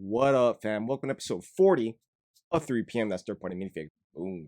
What up, fam? Welcome to episode 40 of 3 p.m. That's third party minifig. Boom.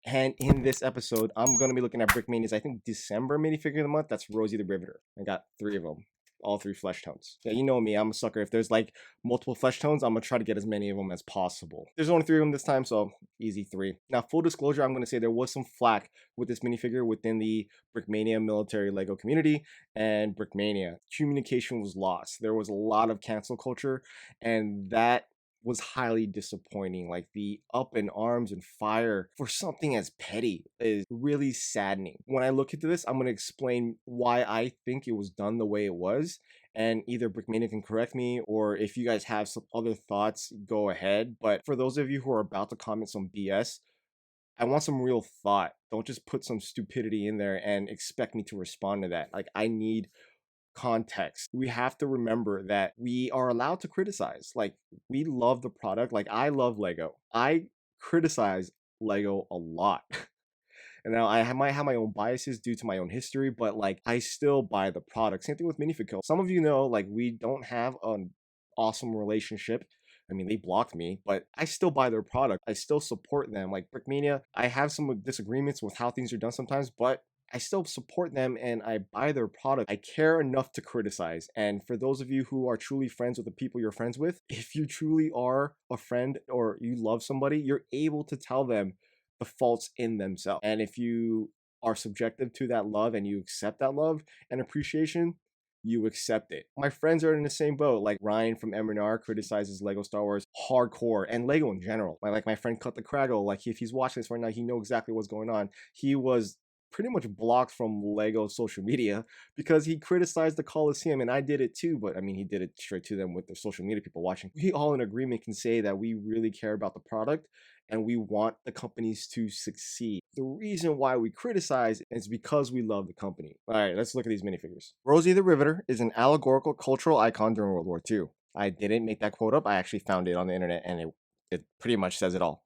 And in this episode, I'm going to be looking at Brickmania's, I think, December minifigure of the month. That's Rosie the Riveter. I got 3 of them. All 3 flesh tones. Yeah, you know me, I'm a sucker. If there's like multiple flesh tones, I'm gonna try to get as many of them as possible. There's only 3 of them this time, so easy 3. Now, full disclosure, I'm gonna say there was some flack with this minifigure within the Brickmania military Lego community and Brickmania. Communication was lost. There was a lot of cancel culture, and that was highly disappointing. Like, the up in arms and fire for something as petty is really saddening. When I look into this, I'm going to explain why I think it was done the way it was, and either Brickmania can correct me, or if you guys have some other thoughts, go ahead. But for those of you who are about to comment some BS, I want some real thought. Don't just put some stupidity in there and expect me to respond to that. Like, I need context. We have to remember that we are allowed to criticize. Like, we love the product. Like, I love Lego. I criticize Lego a lot. And now might have my own biases due to my own history, but like, I still buy the product. Same thing with Minifig. Some of you know, like, we don't have an awesome relationship. I mean, they blocked me, but I still buy their product. I still support them. Like Brickmania, I have some disagreements with how things are done sometimes, but I still support them and I buy their product. I care enough to criticize. And for those of you who are truly friends with the people you're friends with, if you truly are a friend or you love somebody, you're able to tell them the faults in themselves. And if you are subjective to that love and you accept that love and appreciation, you accept it. My friends are in the same boat. Like Ryan from M&R criticizes Lego Star Wars hardcore and Lego in general. Like my friend Cut the Craggle, like if he's watching this right now, he knows exactly what's going on. He was pretty much blocked from Lego social media because he criticized the Coliseum, and I did it too, but I mean, he did it straight to them with their social media people watching. We all in agreement can say that we really care about the product and we want the companies to succeed. The reason why we criticize is because we love the company. All right, let's look at these minifigures. Rosie the Riveter is an allegorical cultural icon during World War II. I didn't make that quote up. I actually found it on the internet, and it pretty much says it all.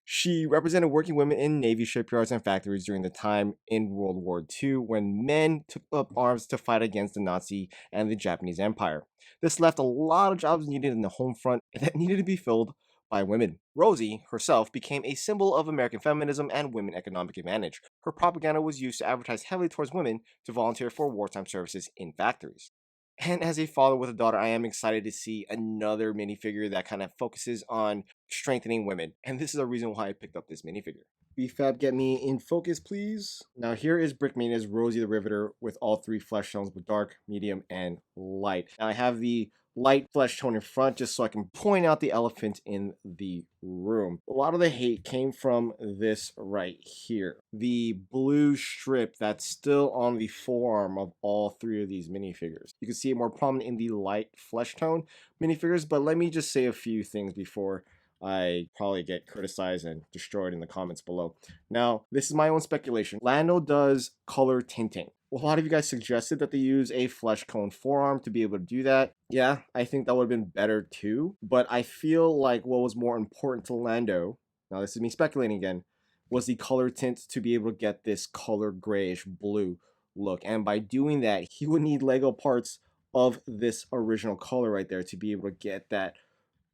She represented working women in Navy shipyards and factories during the time in World War II when men took up arms to fight against the Nazi and the Japanese Empire. This left a lot of jobs needed in the home front that needed to be filled by women. Rosie herself became a symbol of American feminism and women economic advantage. Her propaganda was used to advertise heavily towards women to volunteer for wartime services in factories. And as a father with a daughter, I am excited to see another minifigure that kind of focuses on strengthening women. And this is a reason why I picked up this minifigure. BFAB, get me in focus, please. Now here is Brickmania's Rosie the Riveter with all 3 flesh tones with dark, medium, and light. Now I have the light flesh tone in front just so I can point out the elephant in the room. A lot of the hate came from this right here. The blue strip that's still on the forearm of all 3 of these minifigures. You can see it more prominent in the light flesh tone minifigures, but let me just say a few things before I probably get criticized and destroyed in the comments below. Now, this is my own speculation. Lando does color tinting. A lot of you guys suggested that they use a flesh cone forearm to be able to do that. Yeah, I think that would have been better too. But I feel like what was more important to Lando, now this is me speculating again, was the color tint to be able to get this color grayish blue look. And by doing that, he would need Lego parts of this original color right there to be able to get that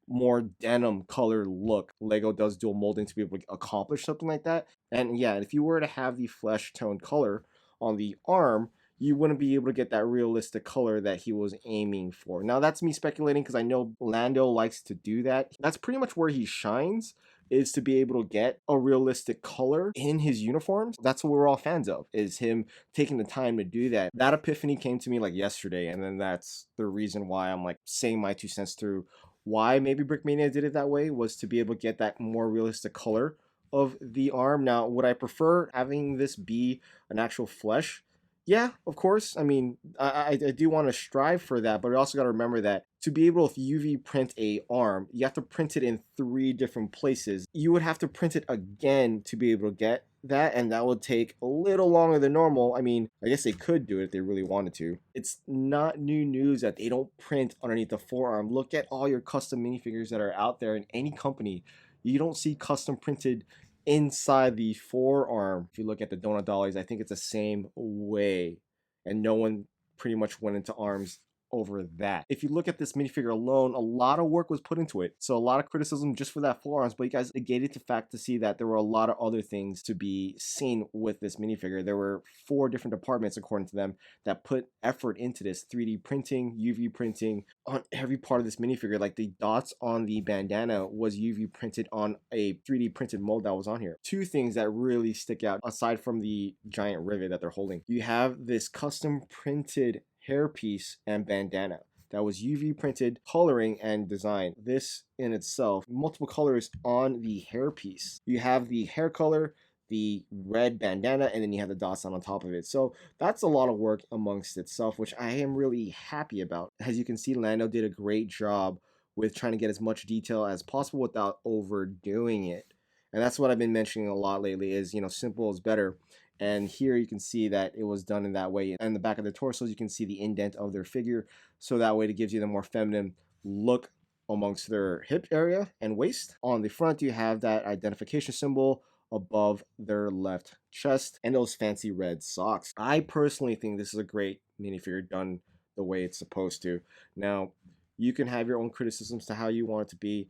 more denim color look. Lego does dual molding to be able to accomplish something like that. And yeah, if you were to have the flesh tone color on the arm, you wouldn't be able to get that realistic color that he was aiming for. Now that's me speculating because I know Lando likes to do that. That's pretty much where he shines, is to be able to get a realistic color in his uniforms. That's what we're all fans of, is him taking the time to do that. That epiphany came to me like yesterday, and then that's the reason why I'm like saying my 2 cents through why maybe Brickmania did it that way, was to be able to get that more realistic color of the arm. Now, would I prefer having this be an actual flesh? Yeah, of course. I mean, I do want to strive for that, but I also got to remember that to be able to UV print a arm, you have to print it in 3 different places. You would have to print it again to be able to get that, and that would take a little longer than normal. I mean, I guess they could do it if they really wanted to. It's not new news that they don't print underneath the forearm. Look at all your custom minifigures that are out there in any company. You don't see custom printed inside the forearm, if you look at the donut dollies, I think it's the same way. And no one pretty much went into arms over that. If you look at this minifigure alone, a lot of work was put into it. So a lot of criticism just for that forearms, but you guys negated the fact to see that there were a lot of other things to be seen with this minifigure. There were 4 different departments, according to them, that put effort into this: 3D printing, UV printing on every part of this minifigure. Like the dots on the bandana was UV printed on a 3D printed mold that was on here. 2 things that really stick out aside from the giant rivet that they're holding. You have this custom printed hairpiece and bandana that was UV printed, coloring and design. This in itself, multiple colors on the hairpiece. You have the hair color, the red bandana, and then you have the dots on top of it. So that's a lot of work amongst itself, which I am really happy about. As you can see, Lando did a great job with trying to get as much detail as possible without overdoing it. And that's what I've been mentioning a lot lately is, simple is better. And here you can see that it was done in that way. And the back of the torsos, you can see the indent of their figure. So that way it gives you the more feminine look amongst their hip area and waist. On the front, you have that identification symbol above their left chest and those fancy red socks. I personally think this is a great minifigure done the way it's supposed to. Now, you can have your own criticisms to how you want it to be,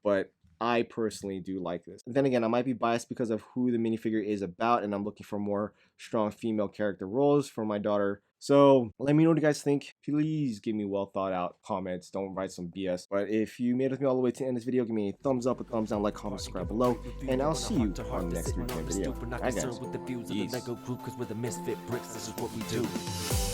but I personally do like this. And then again, I might be biased because of who the minifigure is about, and I'm looking for more strong female character roles for my daughter. So let me know what you guys think. Please give me well thought out comments. Don't write some BS. But if you made it with me all the way to the end of this video, give me a thumbs up, a thumbs down, like, comment, subscribe below, and I'll see you on the next 3 video. Alright guys. Peace.